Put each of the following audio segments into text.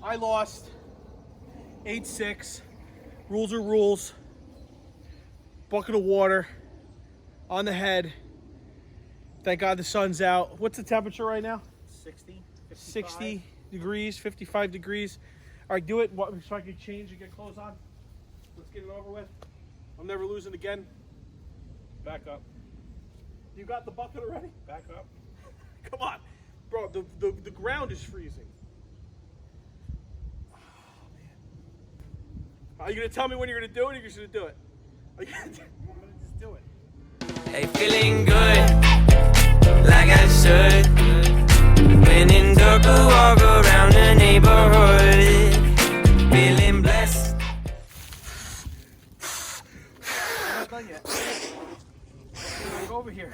I lost 8-6. Rules are rules. Bucket of water on the head. Thank God the sun's out. What's the temperature right now? 60, 55. 60 degrees, 55 degrees. All right, do it so I can change and get clothes on. Let's get it over with. I'm never losing again. Back up. You got the bucket already? Back up. Come on. Bro, the ground is freezing. Oh, man. Are you going to tell me when you're going to do it, or you're just going to do it? Are you gonna do- I'm going to just do it. Hey, feeling good, like I should. When in dark, walk around the neighborhood. Feeling blessed. Not done yet. Go over here.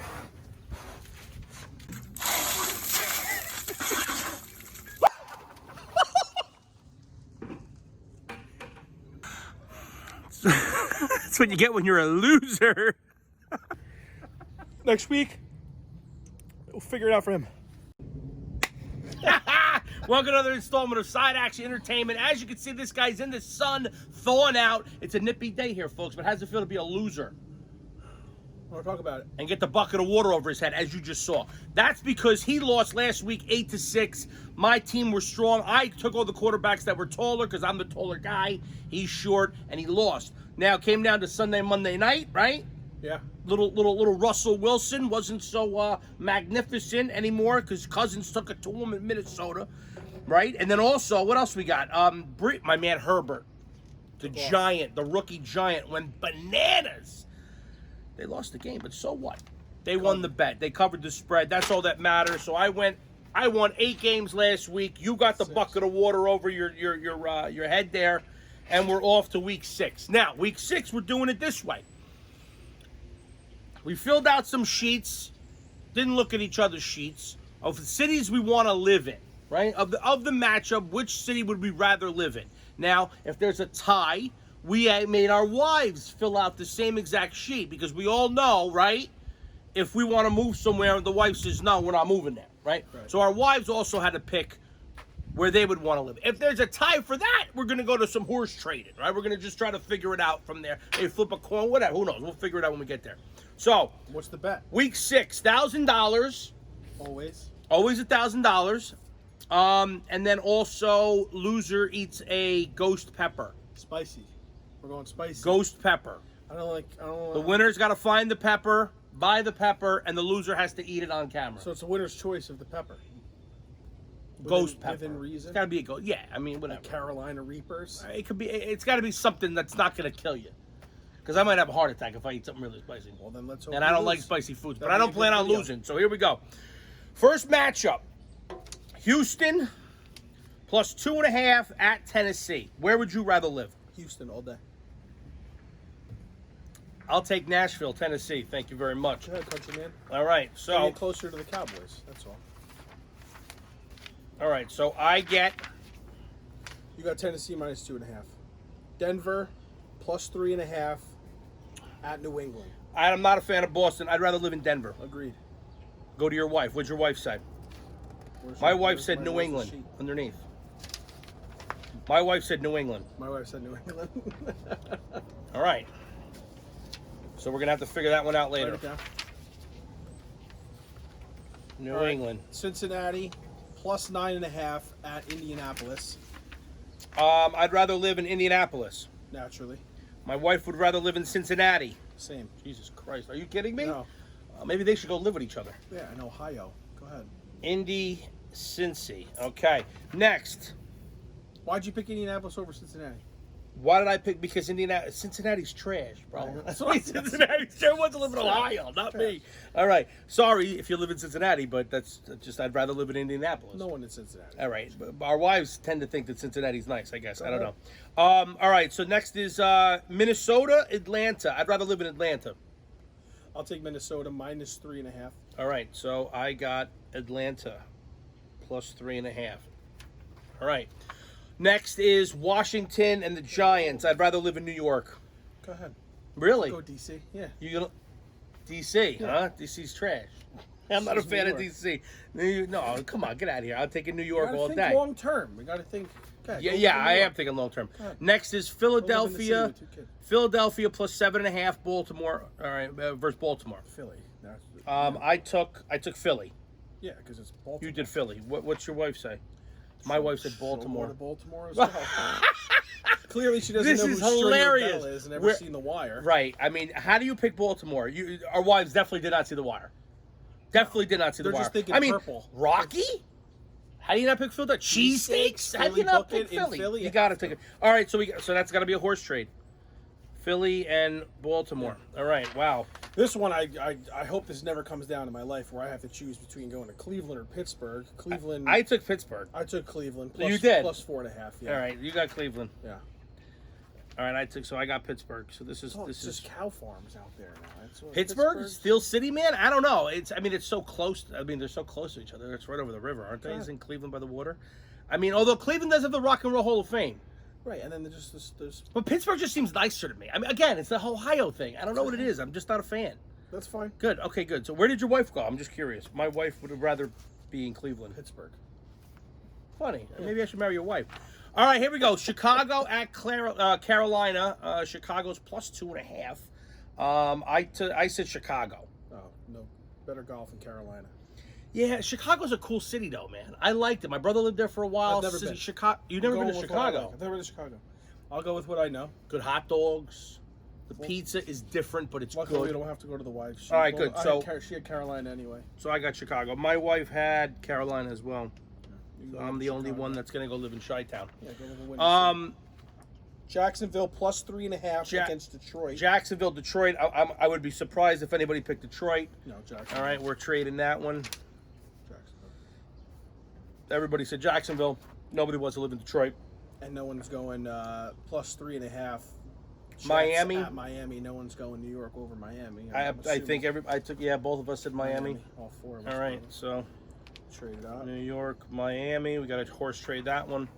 That's what you get when you're a loser. Next week, we'll figure it out for him. Welcome to another installment of Side Action Entertainment. As you can see, this guy's in the sun, thawing out. It's a nippy day here, folks, but how's it feel to be a loser? I want to talk about it. And get the bucket of water over his head, as you just saw. That's because he lost last week 8-6. My team were strong. I took all the quarterbacks that were taller because I'm the taller guy. He's short, and he lost. Now, it came down to Sunday, Monday night, right? Yeah. Little Russell Wilson wasn't so magnificent anymore because Cousins took it to him in Minnesota, right? And then also, what else we got? My man Herbert, the giant, the rookie giant, went bananas. They lost the game, but so what? They won the bet. They covered the spread. That's all that matters. So I won 8 games last week. You got the 6. bucket of water over your head there, and we're off to week 6. Now, week 6, we're doing it this way. We filled out some sheets, didn't look at each other's sheets, of the cities we want to live in, right? Of the matchup, which city would we rather live in? Now, if there's a tie, we made our wives fill out the same exact sheet because we all know, right? If we want to move somewhere and the wife says, no, we're not moving there, right? So our wives also had to pick where they would want to live. If there's a tie for that, we're going to go to some horse trading, right? We're going to just try to figure it out from there. Hey, flip a coin, whatever. Who knows? We'll figure it out when we get there. So, What's the bet? week 6, $1,000. Always. Always $1,000. And then also, loser eats a ghost pepper. Spicy. We're going spicy. Ghost pepper. The winner's got to find the pepper, buy the pepper, and the loser has to eat it on camera. So it's the winner's choice of the pepper. Ghost pepper. Within reason. It's got to be a ghost. Yeah, I mean, whatever. Like Carolina Reapers. It could be. It's got to be something that's not going to kill you. Because I might have a heart attack if I eat something really spicy. Well, then let's hope And I don't like spicy foods, but I That'd don't be a plan good on video. losing. So here we go. First matchup: Houston plus 2.5 at Tennessee. Where would you rather live? Houston all day. I'll take Nashville, Tennessee. Thank you very much. Go ahead, country man. All right, so Get closer to the Cowboys. That's all. so I get You got Tennessee minus 2.5. Denver plus 3.5 at New England. I'm not a fan of Boston. I'd rather live in Denver. Agreed. Go to your wife. What'd your wife say? My wife said New England underneath. My wife said New England. My wife said New England. All right. So we're going to have to figure that one out later. Write it down. New All right. England. Cincinnati plus 9.5 at Indianapolis. I'd rather live in Indianapolis. Naturally. My wife would rather live in Cincinnati. Same. Jesus Christ. Are you kidding me? No. Maybe they should go live with each other. Yeah, in Ohio. Go ahead. Indy, Cincy. Okay. Next. Why'd you pick Indianapolis over Cincinnati? Why did I pick? Because Cincinnati's trash, bro. That's why Cincinnati's trash. Wants to live in Ohio, not me. All right. Sorry if you live in Cincinnati, but that's just I'd rather live in Indianapolis. No one in Cincinnati. All right. But our wives tend to think that Cincinnati's nice, I guess. I don't know. All right. So next is Minnesota, Atlanta. I'd rather live in Atlanta. I'll take Minnesota minus 3.5. All right. So I got Atlanta plus 3.5. All right. Next is Washington and the Giants. I'd rather live in New York. Go ahead. Really? Go DC. Yeah. You gonna DC, huh? DC's trash. I'm not a fan of DC. No, come on, get out of here. I'll take in New York all think day. long term. We got to think. Okay, Yeah, go yeah, with I New am York. thinking long term. Go ahead. Next is Go live in the city Philadelphia. with 2 kids. Philadelphia plus 7.5. Baltimore. All right, versus Baltimore. Philly. That's, I took Philly. yeah, because it's Baltimore. You did Philly. What's your wife say? My wife said Baltimore. So Baltimore as well. Clearly, she doesn't This know is who Stringer hilarious. Bell is and never We're- seen The Wire. Right. I mean, how do you pick Baltimore? Our wives definitely did not see The Wire. Definitely did not see The They're Wire. just thinking I mean, purple. Rocky? How do you not pick Philadelphia? Cheesesteaks? How do you not Philly pick bucket in Philly? Philly? You got to take it. All right, so that's got to be a horse trade. Philly and Baltimore. All right, wow. This one, I hope this never comes down in my life where I have to choose between going to Cleveland or Pittsburgh. Cleveland. I took Pittsburgh. I took Cleveland. You did? Plus 4.5. Yeah. All right, you got Cleveland. Yeah. All right, I got Pittsburgh. So this is It's just cow farms out there now. Pittsburgh, Steel City, man. I don't know. It's so close. I mean, they're so close to each other. It's right over the river, aren't they? Yeah. Isn't Cleveland by the water? I mean, although Cleveland does have the Rock and Roll Hall of Fame, Right, and then there's but Pittsburgh just seems nicer to me. I mean, again, it's the Ohio thing. I don't know what it is. I'm just not a fan. that's fine. Good. Okay, good. So where did your wife go? I'm just curious. My wife would rather be in Cleveland. Pittsburgh. Funny. Maybe I should marry your wife. All right, here we go. Chicago at Carolina. Chicago's plus 2.5. I said Chicago. Oh no, better golf in Carolina. Yeah, Chicago's a cool city, though, man. I liked it. My brother lived there for a while. I've never been. Chicago. You've I'm never been going to with what I like. Chicago? I've never been to Chicago. I'll go with what I know. Good hot dogs. The pizza is different, but it's Luckily, we good. don't have to go to the wife. All right, good. She had Carolina anyway. So I got Chicago. My wife had Carolina as well. You So go I'm with the only Chicago. one that's going to go live in Chi-Town. Yeah, go with the winner. Jacksonville plus 3.5 Ja- against Detroit. Jacksonville, Detroit. I would be surprised if anybody picked Detroit. No, Jacksonville. All right, we're trading that one. Jacksonville. Everybody said Jacksonville. Nobody wants to live in Detroit. And no one's going plus 3.5. Jets Miami? At Miami. No one's going New York over Miami. I think both of us said Miami. All four of us. All right, so Traded out. New York, Miami. We got a horse trade that one.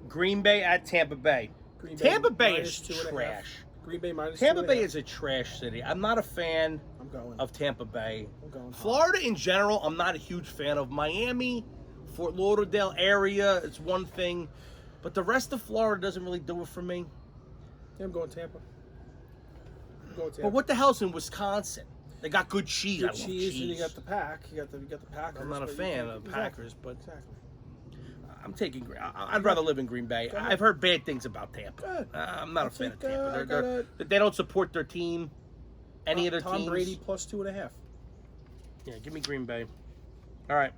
Green Bay at Tampa Bay. Tampa Bay is trash. Green Bay minus Tampa 2.5. Bay is a trash city. I'm not a fan I'm going. of Tampa Bay. I'm going. Florida in general, I'm not a huge fan of. Miami, Fort Lauderdale area, it's one thing. But the rest of Florida doesn't really do it for me. Yeah, I'm going Tampa. I'm going Tampa. But what the hell's in Wisconsin? They got good cheese. I Good love cheese, cheese. and you got the pack. You got the Packers. I'm not a but you fan can't- of exactly. Packers, but Exactly. I'm taking. I'd rather live in Green Bay. Go ahead. I've heard bad things about Tampa. Good. I'm not I'll a fan of take, Tampa. I got They don't support their team. Any of their Tom teams. Brady plus 2.5. Yeah, give me Green Bay. All right.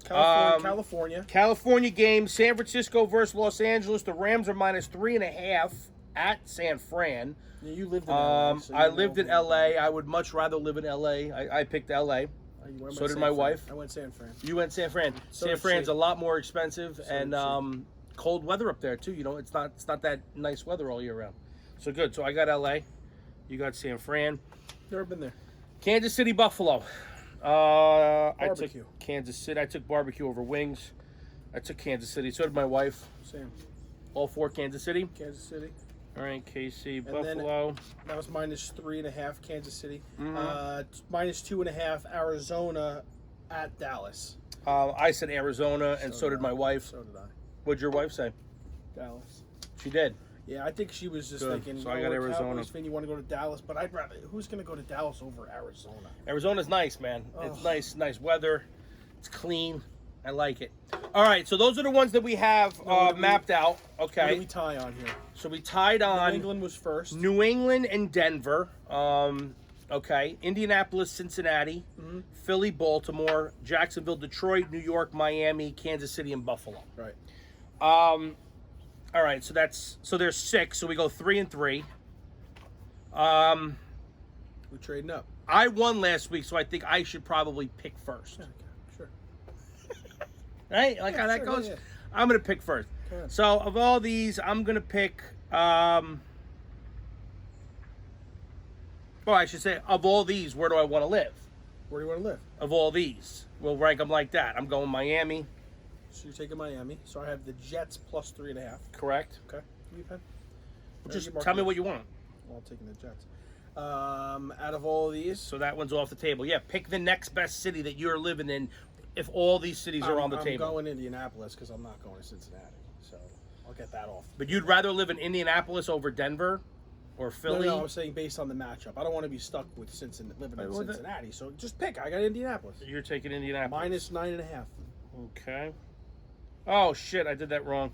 California. California game, San Francisco versus Los Angeles. The Rams are minus 3.5 at San Fran. Yeah, you lived in LA. so I you lived know. in LA. I would much rather live in LA. I picked LA. You went So with did San my Fran. wife. I went San Fran. You went San Fran. So San did Fran's she. a lot more expensive and did she. cold weather up there too. You know, it's not that nice weather all year round. So good. So I got LA. You got San Fran. Never been there. Kansas City, Buffalo. I took Barbecue. Kansas City. I took barbecue over wings. I took Kansas City. So did my wife. Same. All four Kansas City. Kansas City. All right, KC, then- Buffalo. That was minus 3.5. Kansas City. Mhm. Minus 2.5. Arizona at Dallas. I said Arizona, and so did my wife. So did I. What'd your wife say? Dallas. She did. Yeah, I think she was just Good. thinking. So I got we're Arizona. Cowboys fan, you want to go to Dallas, but I'd rather. Who's going to go to Dallas over Arizona? Arizona's nice, man. It's Oh. nice weather. It's clean. I like it. All right, so those are the ones that we have what did we- mapped out. What did Okay, we tie on here? so we tied on New England was first. New England and Denver. Okay, Indianapolis, Cincinnati, Mm-hmm. Philly, Baltimore, Jacksonville, Detroit, New York, Miami, Kansas City, and Buffalo. Right. All right, so there's 6. So we go 3 and 3. We're trading up. I won last week, so I think I should probably pick first. Yeah, okay, sure. Right? Like Yeah, how that sure, goes? yeah. I'm going to pick first. Go ahead. So of all these, I'm going to pick, well, I should say, of all these, where do I want to live? Where do you want to live? Of all these. We'll rank them like that. I'm going Miami, So you're taking Miami. So I have the Jets plus 3.5. correct? Okay. Give me a pen. Just you mark tell me yours. what you want. Well, I'm taking the Jets. Out of all of these, So that one's off the table. Yeah, pick the next best city that you're living in if all these cities are on the I'm table. going Indianapolis because I'm not going to Cincinnati. So I'll get that off. But you'd rather live in Indianapolis over Denver or Philly? No, I'm saying based on the matchup. I don't want to be stuck with living in Cincinnati. So just pick. I got Indianapolis. You're taking Indianapolis. -9.5. Okay. Oh, shit. I did that wrong.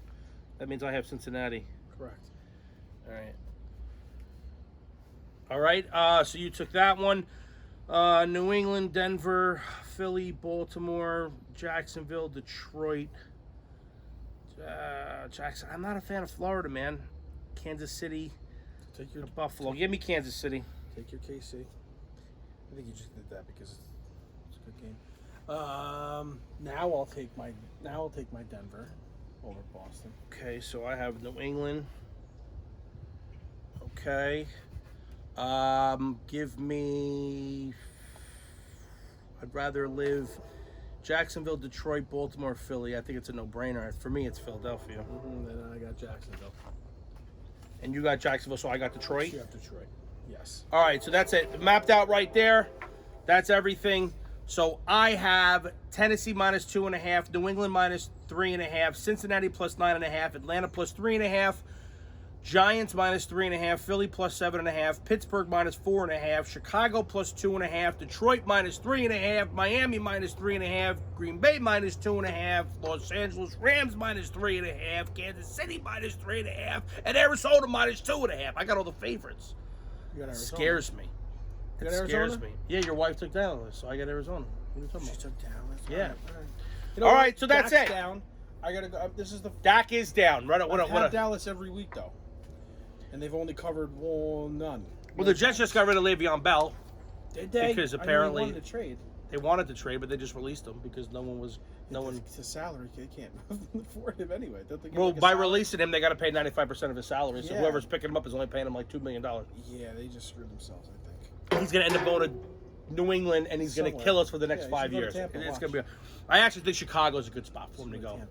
That means I have Cincinnati. Correct. All right. All right. So you took that one. New England, Denver, Philly, Baltimore, Jacksonville, Detroit. Jackson. I'm not a fan of Florida, man. Kansas City, Take your Buffalo. Give me Kansas City. Take your KC. I think you just did that because it's a good game. Now I'll take my Denver over Boston. Okay, so I have New England. Okay. Give me. I'd rather live Jacksonville, Detroit, Baltimore, Philly. I think it's a no-brainer. For me, it's Philadelphia. Then I got Jacksonville. And you got Jacksonville, so I got Detroit. You have Detroit. Yes. All right, so that's it. Mapped out right there. That's everything. So I have Tennessee -2.5, New England -3.5, Cincinnati +9.5, Atlanta +3.5, Giants -3.5, Philly +7.5, Pittsburgh -4.5, Chicago +2.5, Detroit -3.5, Miami -3.5, Green Bay -2.5, Los Angeles Rams -3.5, Kansas City -3.5, and Arizona -2.5. I got all the favorites. You got It Arizona. scares me. You It got scares Arizona? me. Yeah, your wife took Dallas, so I got Arizona. What are you talking She about? took Dallas. Yeah. All right. All what? right, so that's Dak's it. Down. I gotta go. This is the. Dak is down. Right. I've had Dallas every week though, and they've only covered none. Well, the Jets just got rid of Le'Veon Bell. Did they? because I know apparently- they wanted to trade. They wanted to trade, but they just released him because no one. It's a salary. They can't afford him anyway. Don't they give Well, like a by salary? releasing him, they got to pay 95% of his salary. So Yeah. whoever's picking him up is only paying him like $2 million. Yeah, they just screwed themselves. I think. He's going to end up going to New England, and he's going to Somewhere. kill us for the next Yeah, he 5 should go to years. Tampa, And it's watch. going to be. I actually think Chicago's a good spot for him to go. Tampa.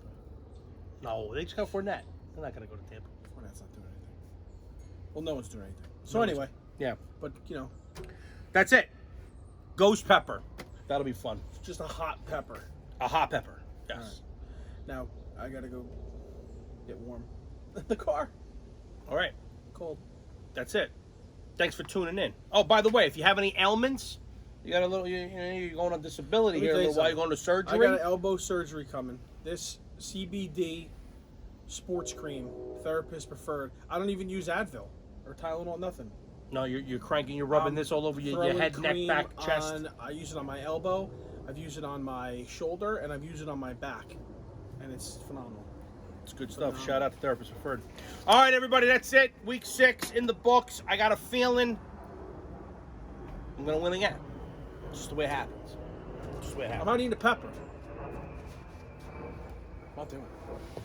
No, they just got Fournette. They're not going to go to Tampa. Fournette's not doing anything. Well, no one's doing anything. So No one's- anyway, Yeah, but that's it. Ghost pepper. That'll be fun. just a hot pepper. A hot pepper. Yes. All right. Now I gotta go get warm. The car All right. cold. That's it. Thanks for tuning in. Oh, by the way, if you have any ailments, you got a little, you're going on disability Let me here. tell you While you're something. going to surgery. I got an elbow surgery coming. This CBD sports cream, therapist preferred. I don't even use Advil or Tylenol, nothing. No, you're cranking. You're rubbing this all over your Throwing head, neck, cream back, chest. I use it on my elbow. I've used it on my shoulder, and I've used it on my back, and it's phenomenal. It's good stuff. Shout out to Therapist Preferred. All right, everybody, that's it. Week 6 in the books. I got a feeling I'm going to win again. Just the way it happens. Just the way it I'm happens. not eating the pepper. I'm not doing it.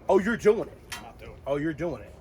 Oh, you're doing it. I'm not doing it. Oh, you're doing it.